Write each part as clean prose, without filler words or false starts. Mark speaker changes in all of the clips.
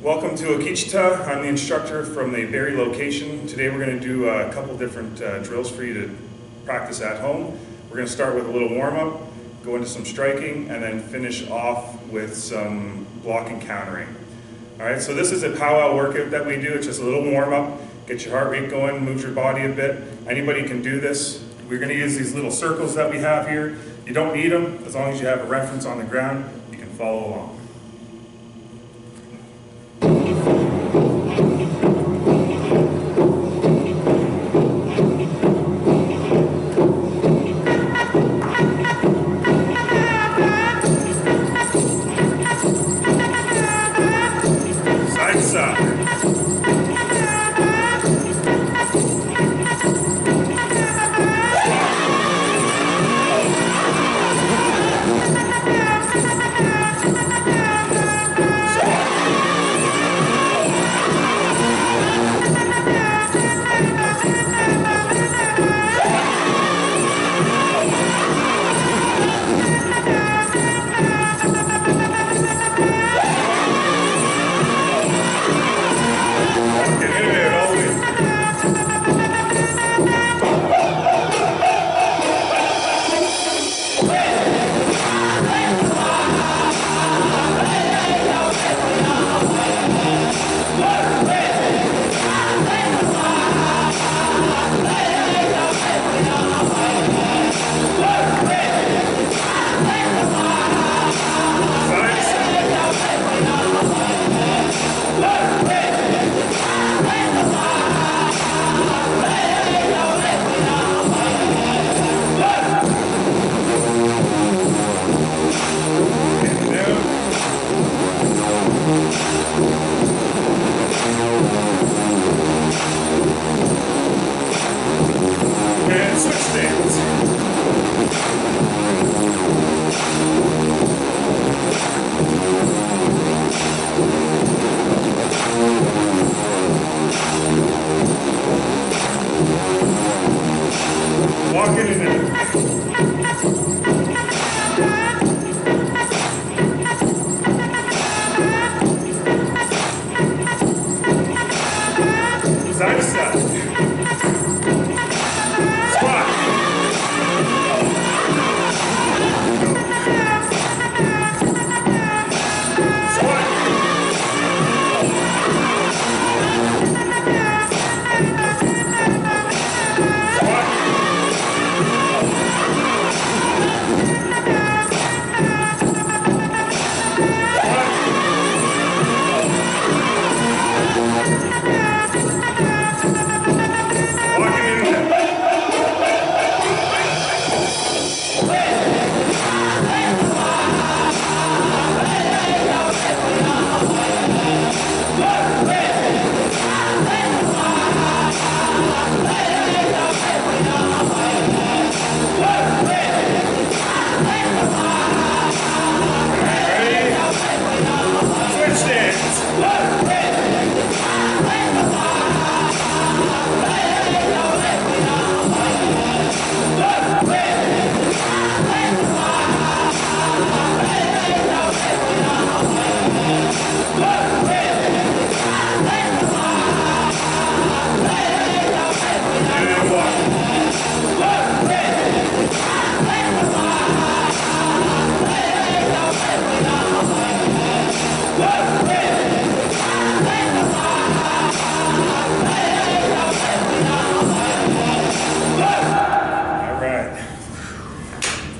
Speaker 1: Welcome to Okichitaw. I'm the instructor from the Barrie location. Today we're going to do a couple different drills for you to practice at home. We're going to start with a little warm-up, go into some striking, and then finish off with some blocking countering. Alright, so this is a powwow workout that we do. It's just a little warm-up, get your heart rate going, moves your body a bit. Anybody can do this. We're going to use these little circles that we have here. You don't need them, as long as you have a reference on the ground, you can follow along.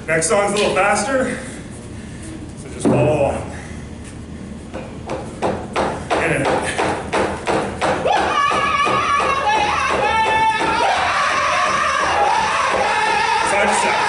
Speaker 1: Next song's a little faster, so just follow along. Get in it. Side to side.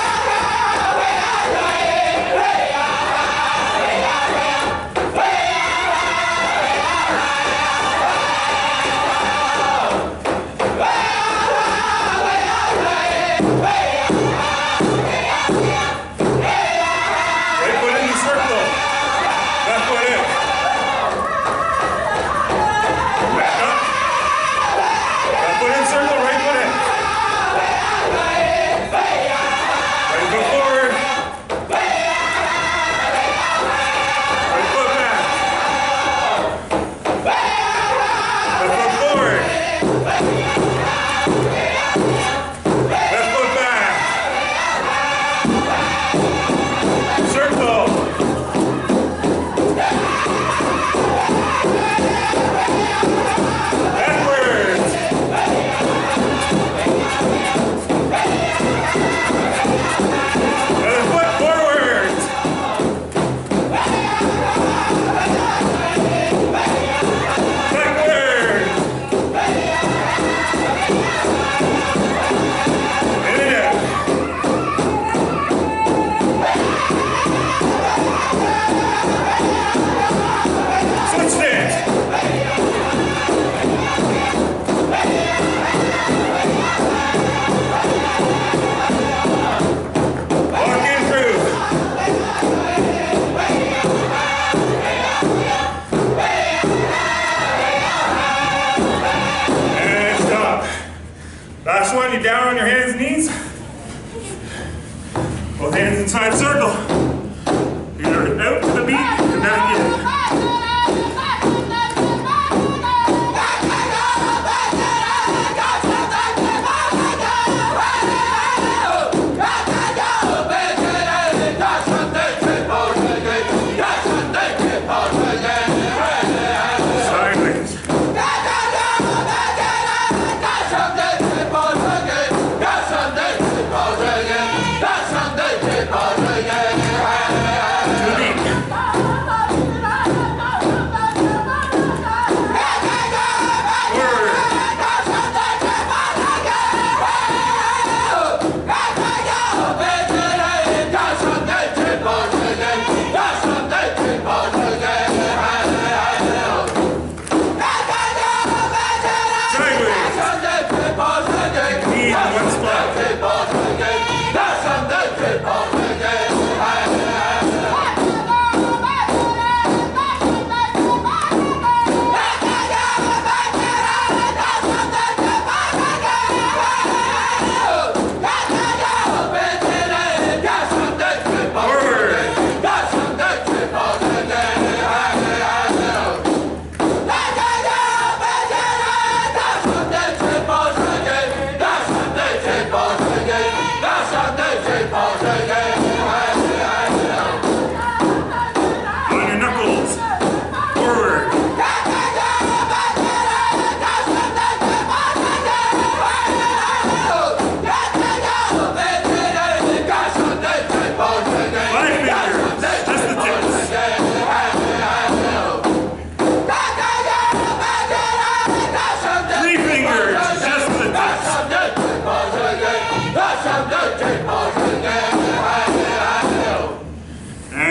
Speaker 1: Both hands inside circle. You're out to the beat and back in.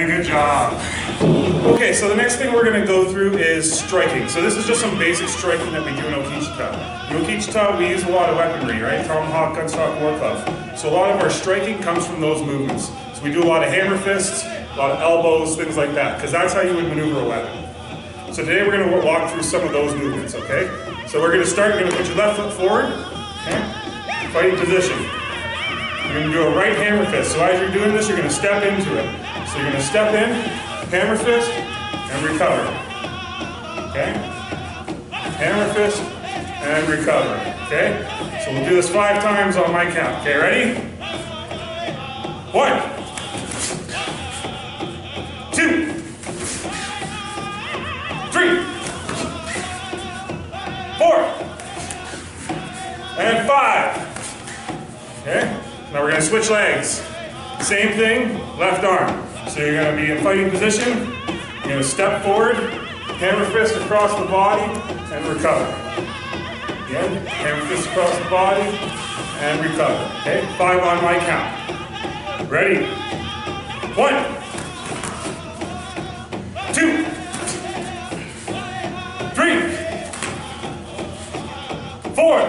Speaker 1: Good job. Okay, so the next thing we're going to go through is striking. So this is just some basic striking that we do in Okichitaw. In Okichitaw, we use a lot of weaponry, right? Tomahawk, gunstock, war club. So a lot of our striking comes from those movements. So we do a lot of hammer fists, a lot of elbows, things like that, because that's how you would maneuver a weapon. So today we're going to walk through some of those movements, okay? So we're going to start, you're going to put your left foot forward, okay? Fighting position. You're going to do a right hammer fist. So as you're doing this, you're going to step into it. So you're going to step in, hammer fist, and recover. Okay? Hammer fist, and recover. Okay? So we'll do this 5 times on my count. Okay, ready? 1, 2, 3, 4, and 5. Okay? Now we're going to switch legs. Same thing, left arm. So you're going to be in fighting position. You're going to step forward, hammer fist across the body, and recover. Again, hammer fist across the body, and recover. Okay, 5 on my count. Ready? 1, 2, 3, 4,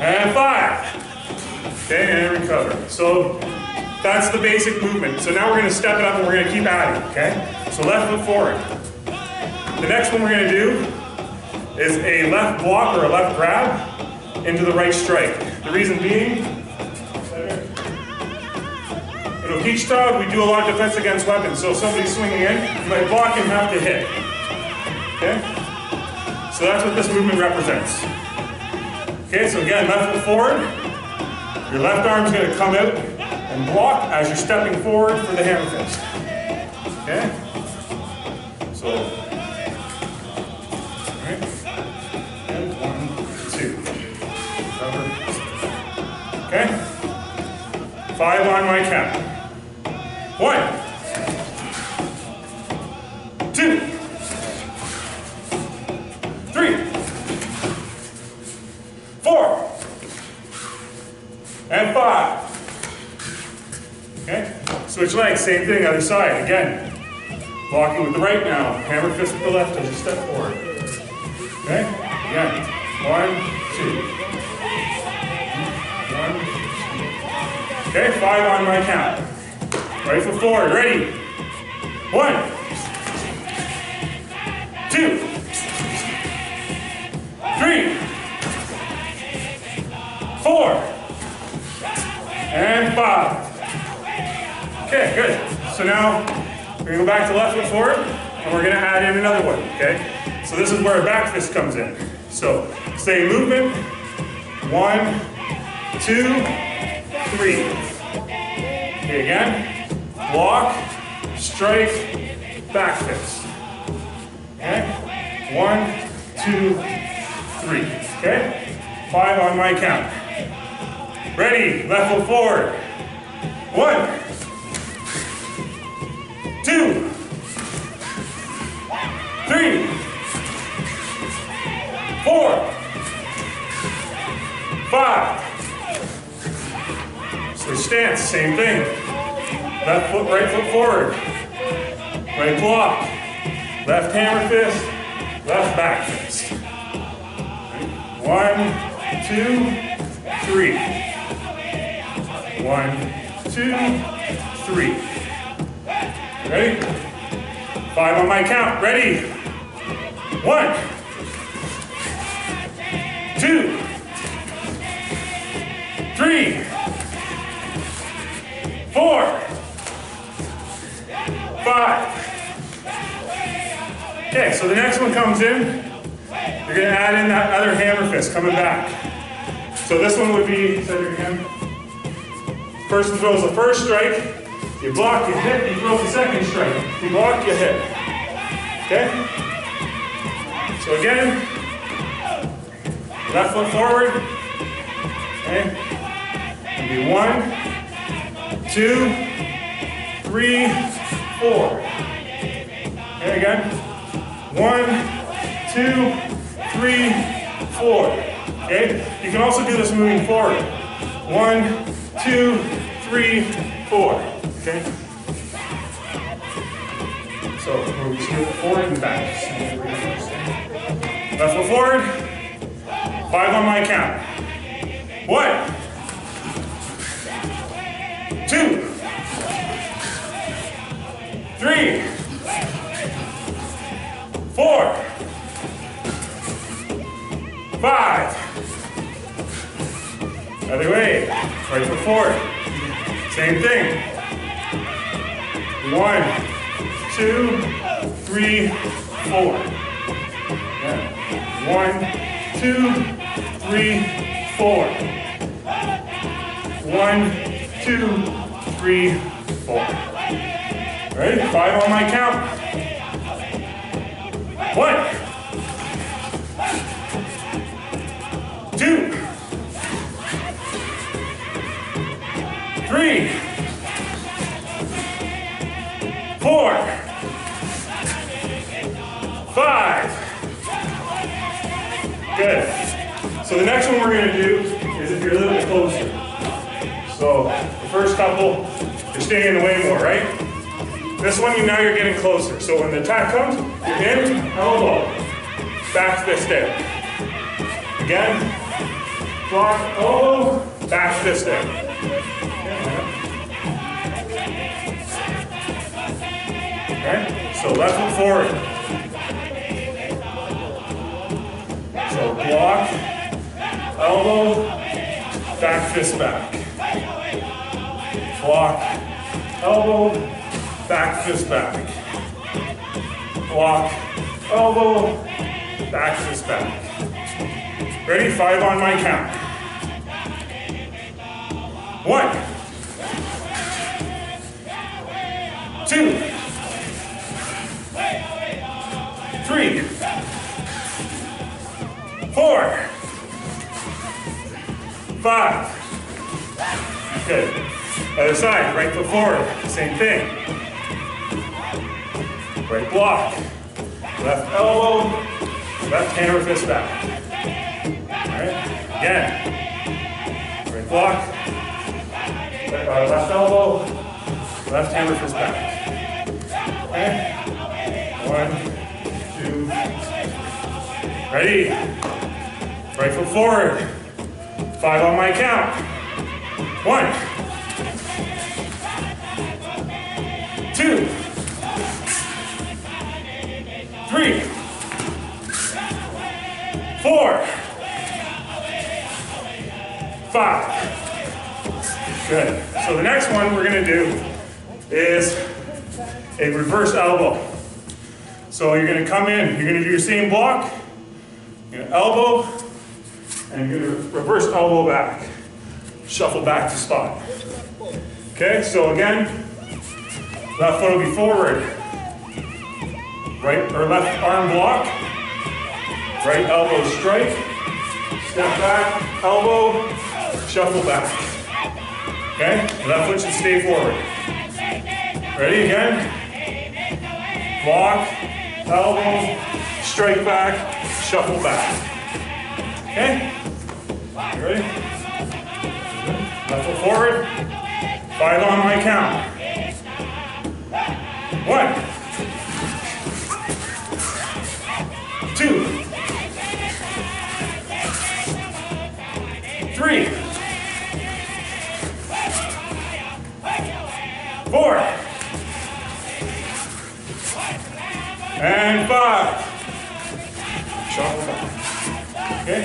Speaker 1: and 5. Okay, and recover. So that's the basic movement. So now we're going to step it up and we're going to keep adding, okay? So left foot forward. The next one we're going to do is a left block or a left grab into the right strike. The reason being, in Okichitaw, we do a lot of defense against weapons. So if somebody's swinging in, you might block and have to hit. Okay? So that's what this movement represents. Okay, so again, left foot forward. Your left arm's going to come out and block as you're stepping forward for the hammer fist. Okay? So, alright. And 1, 2. Cover. Okay? 5 on my count. 1, 2, 3, 4, and 5. Okay? Switch legs, same thing, other side. Again, blocking with the right now. Hammer fist with the left as you step forward. Okay? Again. 1, 2. 1. Okay, 5 on my count. Right foot forward. Ready? 1, 2, 3, 4, and 5. Okay, good. So now we're gonna go back to left foot forward, and we're gonna add in another one, okay? So this is where a back fist comes in. So same movement, 1, 2, 3. Okay, again, block, strike, back fist. Okay, 1, 2, 3. Okay, 5 on my count. Ready, left foot forward. 1, 2, 3, 4, 5. Switch stance, same thing. Left foot, right foot forward. Right block. Left hammer fist, left back fist. 1, 2, 3. 1, 2, 3. Ready? 5 on my count. Ready? 1, 2, 3, 4, 5. Okay, so the next one comes in. You're going to add in that other hammer fist coming back. So this one would be, say it again. Person throws the first strike. You block, you hit, you throw the second strike. You block, you hit. Okay? So again, left foot forward. Okay? It'll be 1, 2, 3, 4. Okay, again. 1, 2, 3, 4. Okay? You can also do this moving forward. 1, 2, 3, 4. Okay? So we'll just move forward and back. Left foot forward. 5 on my count. 1, 2, 3, 4, 5. Other way. Right foot forward. Same thing. 1, 2, 3, 4. Yeah. 1, 2, 3, 4. 1, 2, 3, 4. Ready? 5 on my count. 1, 2, 3, 4, 5. Good. So the next one we're going to do is if you're a little bit closer. So the first couple, you're staying in the way more, right? This one, now you're getting closer. So when the attack comes, you're in, elbow, back fist in. Again, block, elbow, back fist in. Okay, so left foot forward. So block, elbow, back fist back. Block, elbow, back fist back. Block, elbow, back fist back. Ready? 5 on my count. 1, 2, 3, 4, 5. Good. Other side, right foot forward, same thing. Right block, left elbow, left hammer fist back. All right, again. Right block, left elbow, left hammer fist back. Okay, 1, 2, ready. Right foot forward, 5 on my count. 1, 2, 3, 4, 5. Good. So the next one we're going to do is a reverse elbow. So you're going to come in, you're going to do your same block, you're going to elbow, and you're going to reverse elbow back. Shuffle back to spot. Okay, so again, left foot will be forward. Right or left arm block. Right elbow strike. Step back, elbow, shuffle back. Okay, left foot should stay forward. Ready again? Block, elbow, strike back, shuffle back. Okay? You ready? Left foot forward. 5 on my count. 1, 2, 3, 4, and 5. Shuffle back. Okay?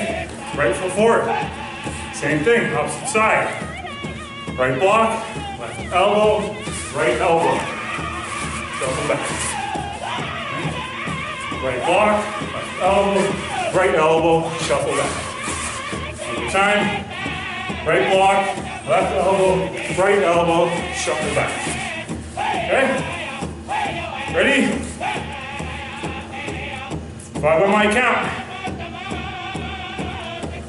Speaker 1: Right foot forward. Same thing, opposite side. Right block, left elbow, right elbow. Shuffle back. Right block, left elbow, right elbow, shuffle back. One more time. Right block, left elbow, right elbow, shuffle back. Okay? Ready? 5 on my count.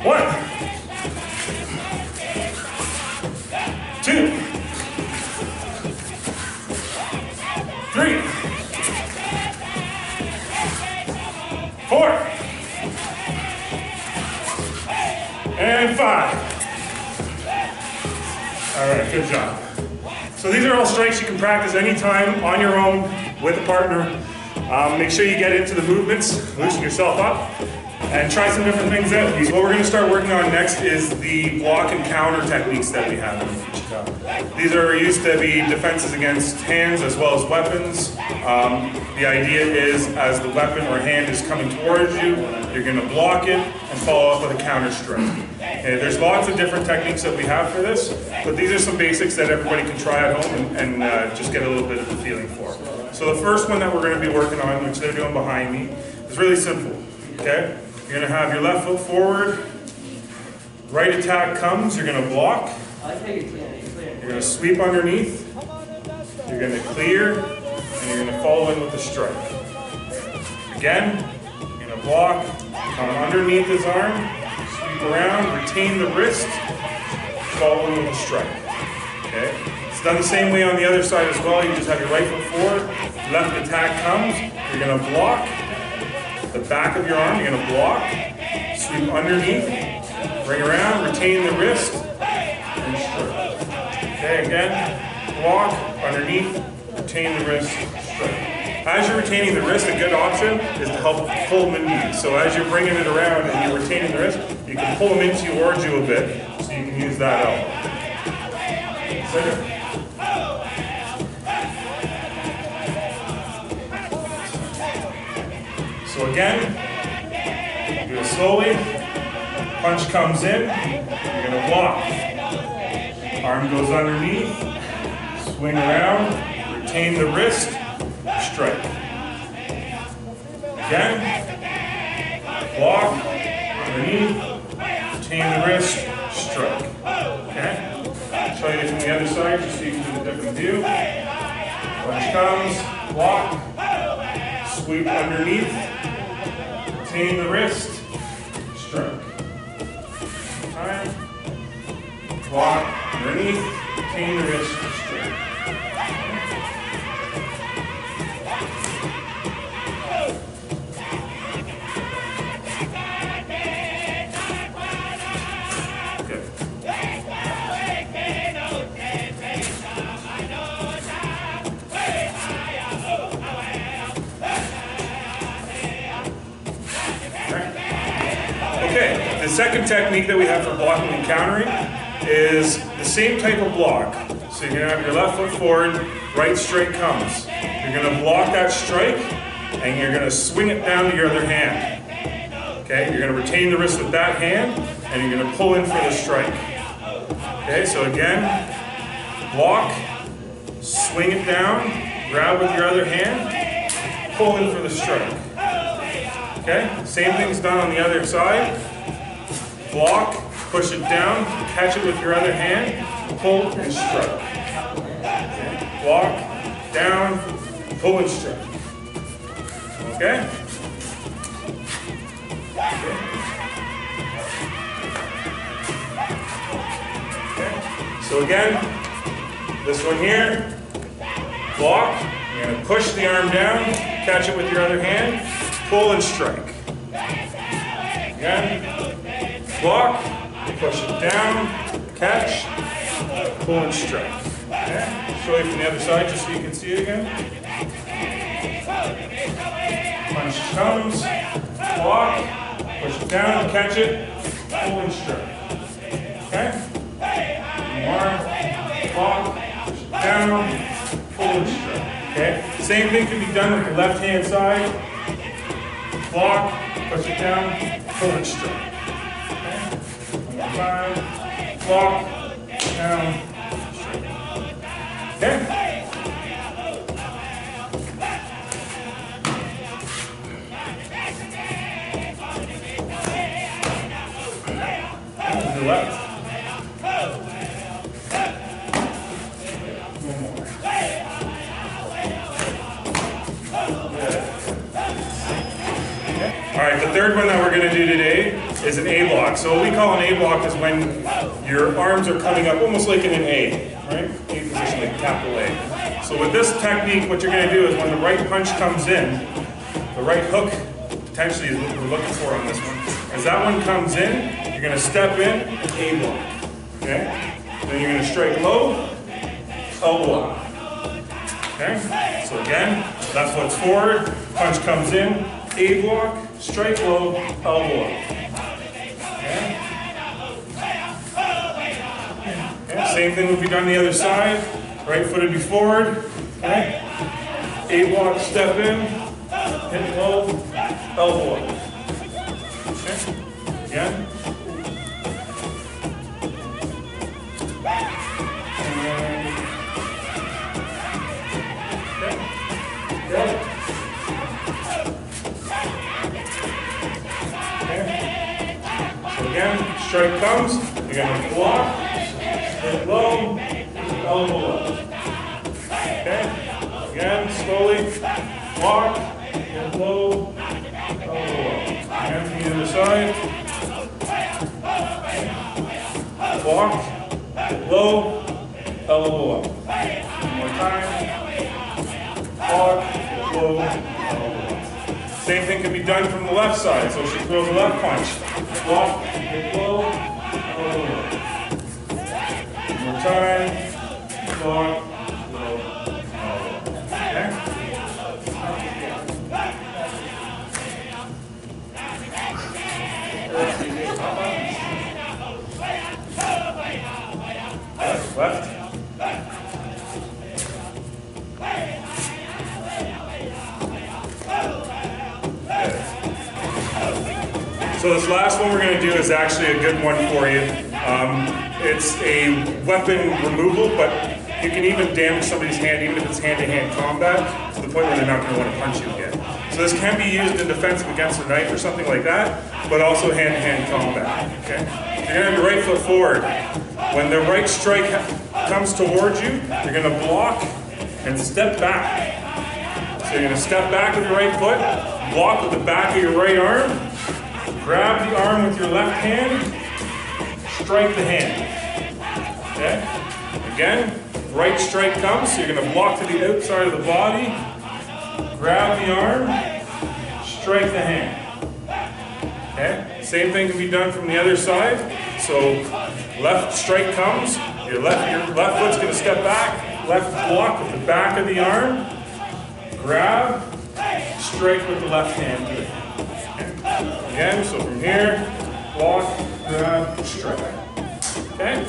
Speaker 1: 1, 2, 3, 4, and 5. All right, good job. So these are all strikes you can practice anytime on your own with a partner. Make sure you get into the movements, loosen yourself up, and try some different things out. What we're going to start working on next is the block and counter techniques that we have in Okichitaw. These are used to be defenses against hands as well as weapons. The idea is as the weapon or hand is coming towards you, you're going to block it and follow up with a counter strike. Okay, there's lots of different techniques that we have for this, but these are some basics that everybody can try at home and just get a little bit of a feeling for. So the first one that we're going to be working on, which they're doing behind me, is really simple. Okay? You're going to have your left foot forward, right attack comes, you're going to block, you're going to sweep underneath, you're going to clear, and you're going to follow in with the strike. Again, you're going to block, come underneath his arm, sweep around, retain the wrist, follow in with the strike. Okay? It's done the same way on the other side as well. You just have your right foot forward, left attack comes, you're going to block, the back of your arm, you're going to block, sweep underneath, bring around, retain the wrist, and strike. Okay, again, block, underneath, retain the wrist, strike. As you're retaining the wrist, a good option is to help pull them in. So as you're bringing it around and you're retaining the wrist, you can pull them into towards you a bit, so you can use that elbow. Second. So again, do it slowly. Punch comes in, you're going to block. Arm goes underneath, swing around, retain the wrist, strike. Again, block, underneath, retain the wrist, strike. Okay? I'll show you from the other side just so you can get a different view. Punch comes, block, sweep underneath, retain the wrist, strike. Time. Block, underneath, retain the wrist, strike. Good. Okay, the second technique that we have for blocking and countering is the same type of block. So you're going to have your left foot forward, right strike comes. You're going to block that strike, and you're going to swing it down to your other hand. Okay, you're going to retain the wrist with that hand, and you're going to pull in for the strike. Okay, so again, block, swing it down, grab with your other hand, pull in for the strike. Okay? Same thing's done on the other side. Block, push it down, catch it with your other hand, pull and strike. Okay? Block, down, pull and strike. Okay? So again, this one here, block, you're going to push the arm down, catch it with your other hand, pull and strike. Again, block, push it down, catch, pull and strike. Okay? Show you from the other side just so you can see it again. Punch comes, block, push it down, catch it, pull and strike. Okay? Arm, block, push it down, pull and strike. Okay? Same thing can be done with the left hand side. Block, push it down, pull and strike. Okay? One more time. Block, down, strike. Okay? To the left. All right, the third one that we're going to do today is an A block. So what we call an A block is when your arms are coming up almost like in an A, right? A position, like capital A. So with this technique, what you're going to do is when the right punch comes in, the right hook potentially is what we're looking for on this one. As that one comes in, you're going to step in, A block. Okay? Then you're going to strike low, elbow up. Okay? So again, left foot's forward, punch comes in, A block, strike low, elbow up. Okay? Okay? Same thing would be done the other side. Right foot would be forward. Okay? A block, step in, hit low, elbow up. Okay? Again. Again, strike comes, you're going to block, hit low, elbow up. Okay? Again, slowly, block, hit low, elbow up. Again, from the other side. Block, hit low, elbow up. One more time. Block, hit low, elbow up. Same thing can be done from the left side. So she throws a left punch. Block, hit low, elbow up. One more time. Block, low, elbow up. Okay? Left. So this last one we're going to do is actually a good one for you. It's a weapon removal, but you can even damage somebody's hand, even if it's hand-to-hand combat, to the point where they're not going to want to punch you again. So this can be used in defensive against a knife or something like that, but also hand-to-hand combat. Okay? You're going to have your right foot forward. When the right strike comes towards you, you're going to block and step back. So you're going to step back with your right foot, block with the back of your right arm, grab the arm with your left hand, strike the hand. Okay? Again, right strike comes, so you're going to block to the outside of the body, grab the arm, strike the hand. Okay? Same thing can be done from the other side. So left strike comes, your left foot's going to step back, left block with the back of the arm, grab, strike with the left hand. Again, so from here, block, grab, strike. Okay?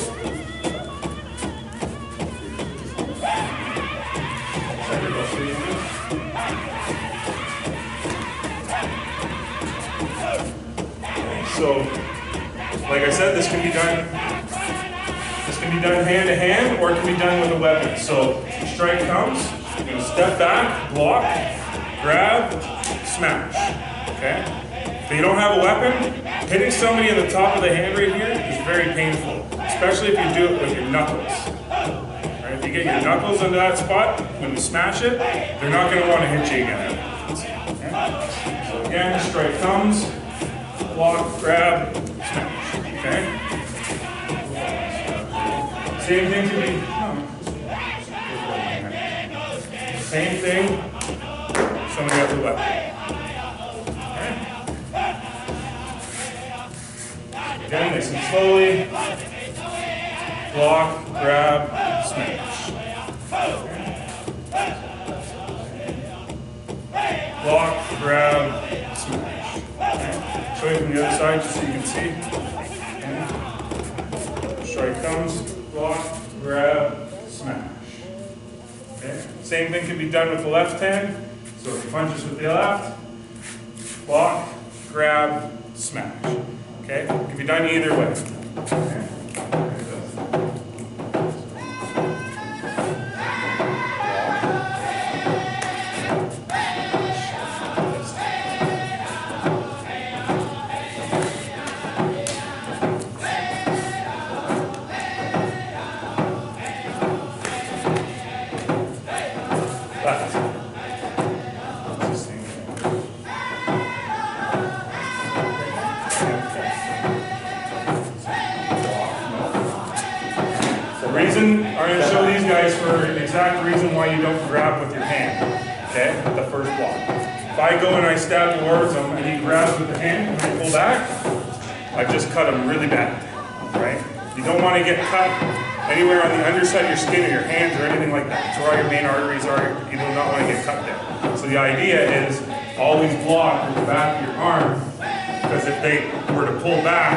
Speaker 1: So, like I said, this can be can be done hand to hand or it can be done with a weapon. So strike comes, you're going to step back, block, grab, smash. Okay? If you don't have a weapon, hitting somebody in the top of the hand right here is very painful, especially if you do it with your knuckles. Right? If you get your knuckles into that spot, when you smash it, they're not going to want to hit you again. Okay? So again, strike comes, block, grab, smash. Okay? Same thing to be. Same thing. Somebody has a weapon. Okay? Again, nice and slowly. Block, grab, smash. Block, grab, smash. Okay. Show you from the other side just so you can see. Okay. Strike comes, block, grab, smash. Okay. Same thing can be done with the left hand. So if you punch us with the left, block, grab, smash. Okay? It can be done either way. Okay. I'm going to show these guys for an exact reason why you don't grab with your hand, okay, the first block. If I go and I stab towards him and he grabs with the hand and I pull back, I've just cut him really bad, right? You don't want to get cut anywhere on the underside of your skin or your hands or anything like that. It's where your main arteries are. You do not want to get cut there. So the idea is always block with the back of your arm, because if they were to pull back,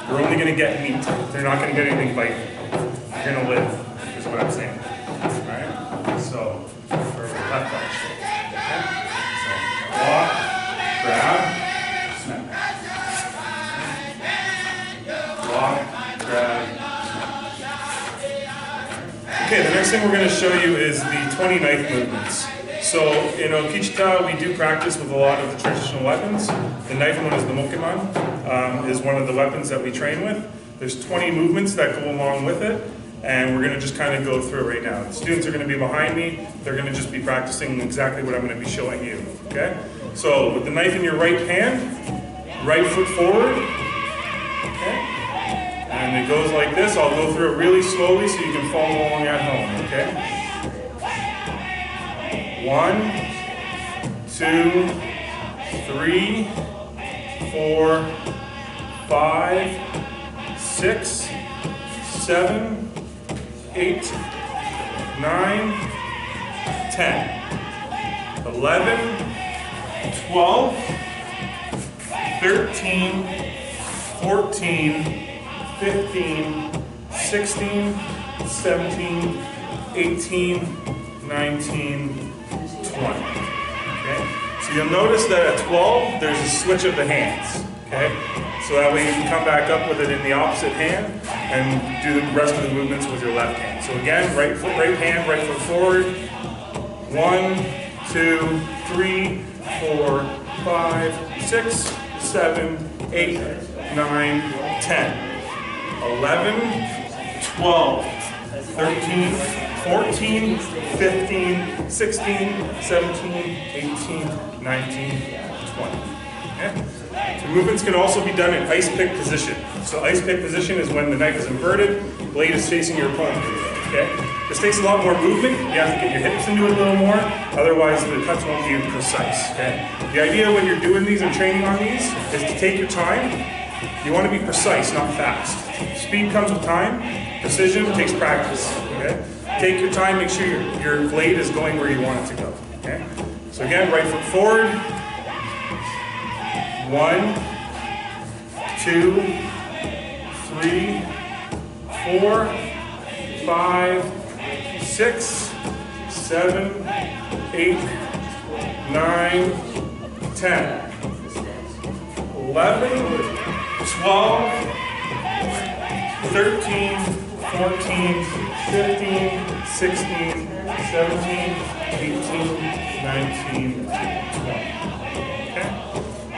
Speaker 1: they're only going to get meat. They're not going to get anything biting. You're going to live, is what I'm saying. Alright? So, for the left leg straight. Okay? So, block, grab, snap. Block, grab, snap. Okay, the next thing we're going to show you is the 20 knife movements. So, in Okichitaw, we do practice with a lot of the traditional weapons. The knife one is the mokiman, is one of the weapons that we train with. There's 20 movements that go along with it. And we're going to just kind of go through it right now. The students are going to be behind me. They're going to just be practicing exactly what I'm going to be showing you. Okay? So with the knife in your right hand, right foot forward. Okay? And it goes like this. I'll go through it really slowly so you can follow along at home. Okay? 1, 2, 3, 4, 5, 6, 7, 8, 9, 10, 11, 12, 13, 14, 15, 16, 17, 18, 19, 20. Okay? So you'll notice that at 12, there's a switch of the hands. Okay? So that way you can come back up with it in the opposite hand and do the rest of the movements with your left hand. So again, right foot, right hand, right foot forward. 1, 2, 3, 4, 5, 6, 7, 8, 9, 10, 11, 12, 13, 14, 15, 16, 17, 18, 19, 20. Okay? The movements can also be done in ice pick position. So ice pick position is when the knife is inverted, blade is facing your opponent. Okay? This takes a lot more movement. You have to get your hips into it a little more, otherwise the cuts won't be precise. Okay? The idea when you're doing these and training on these is to take your time. You want to be precise, not fast. Speed comes with time. Precision takes practice. Okay? Take your time, make sure your blade is going where you want it to go. Okay? So again, right foot forward. 1, 2, 3, 4, 5, 6, 7, 8, 9, 10, 11, 12, 13, 14, 15, 16, 17, 18, 19, 20. Okay?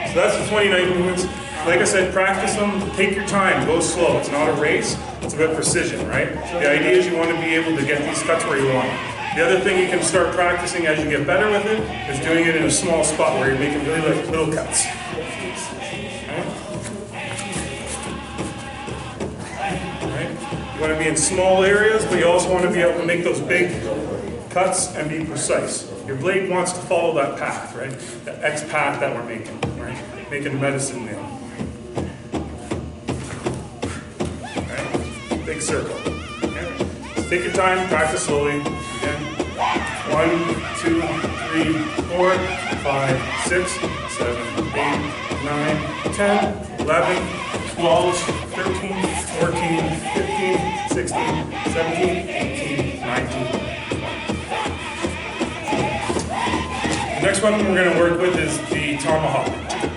Speaker 1: So that's the 29 movements. Like I said, practice them, take your time, go slow. It's not a race, it's about precision, right? The idea is you want to be able to get these cuts where you want. The other thing you can start practicing as you get better with it is doing it in a small spot where you're making really like little cuts. You want to be in small areas, but you also want to be able to make those big cuts and be precise. Your blade wants to follow that path, right? The X path that we're making, right? Making a medicine nail. Right? Big circle. Okay? So take your time, practice slowly. Again. 1, 2, 3, 4, 5, 6, 7, 8, 9, 10, 11, 12, 13, 14, 15, 16, 17, 18, 19, 20. The next one we're going to work with is the tomahawk,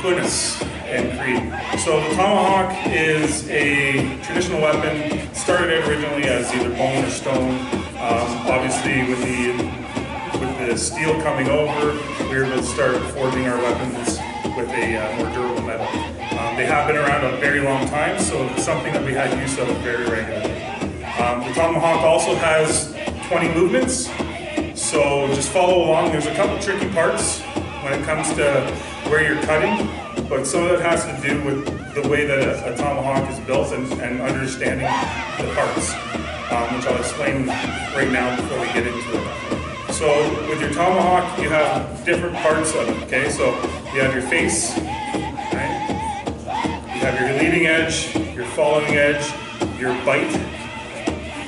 Speaker 1: kunis and Cree. So the tomahawk is a traditional weapon. It started out originally as either bone or stone. Obviously with the steel coming over, we were able to start forging our weapons with a more durable metal. They have been around a very long time, so it's something that we had use of very regularly. The tomahawk also has 20 movements, so just follow along. There's a couple tricky parts when it comes to where you're cutting, but some of it has to do with the way that a tomahawk is built and understanding the parts, which I'll explain right now before we get into it. So with your tomahawk, you have different parts of it, okay? So you have your face, right? You have your leading edge, your following edge, your bite,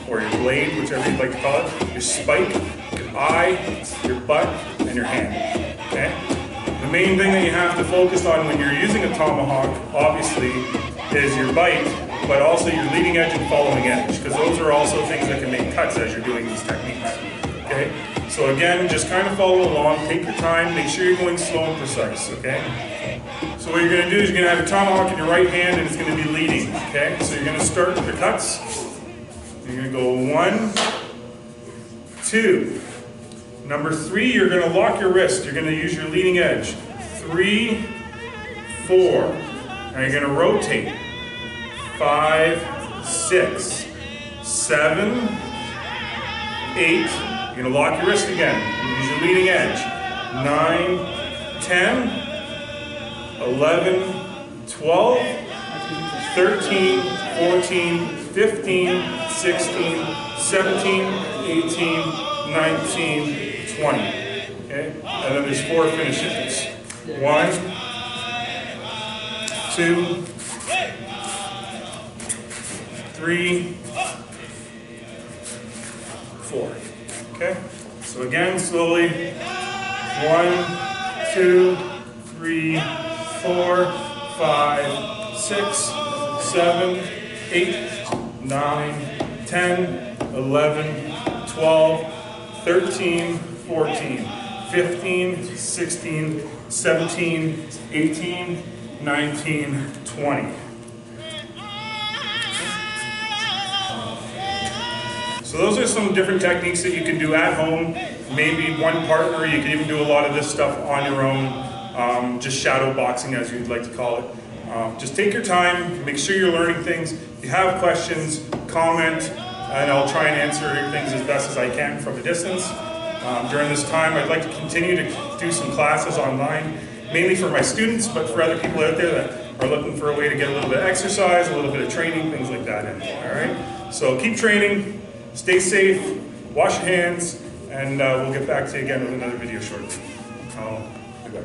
Speaker 1: or your blade, whichever you'd like to call it, your spike, your eye, your butt, and your hand, okay? The main thing that you have to focus on when you're using a tomahawk, obviously, is your bite, but also your leading edge and following edge, because those are also things that can make cuts as you're doing these techniques, okay? So again, just kind of follow along, take your time, make sure you're going slow and precise, okay? So what you're going to do is you're going to have your tomahawk in your right hand and it's going to be leading, okay? So you're going to start with the cuts. You're going to go 1, 2. Number 3, you're going to lock your wrist. You're going to use your leading edge. 3, 4. Now you're going to rotate. 5, 6, 7, 8. You're going to lock your wrist again. Use your leading edge. 9, 10, 11, 12, 13, 14, 15, 16, 17, 18, 19, 20. Okay? And then there's 4 finishes. 1, 2, 3, 4. Okay? So again, slowly. 1, 2, 3, 4, 5, 6, 7, 8, 9, 10, 11, 12, 13, 14, 15, 16, 17, 18, 19, 20. So those are some different techniques that you can do at home. Maybe one partner, you can even do a lot of this stuff on your own, just shadow boxing as you'd like to call it. Just take your time, make sure you're learning things. If you have questions, comment, and I'll try and answer things as best as I can from a distance. During this time, I'd like to continue to do some classes online, mainly for my students, but for other people out there that are looking for a way to get a little bit of exercise, a little bit of training, things like that in. All right? So keep training, stay safe, wash your hands, and we'll get back to you again with another video shortly. I'll be back.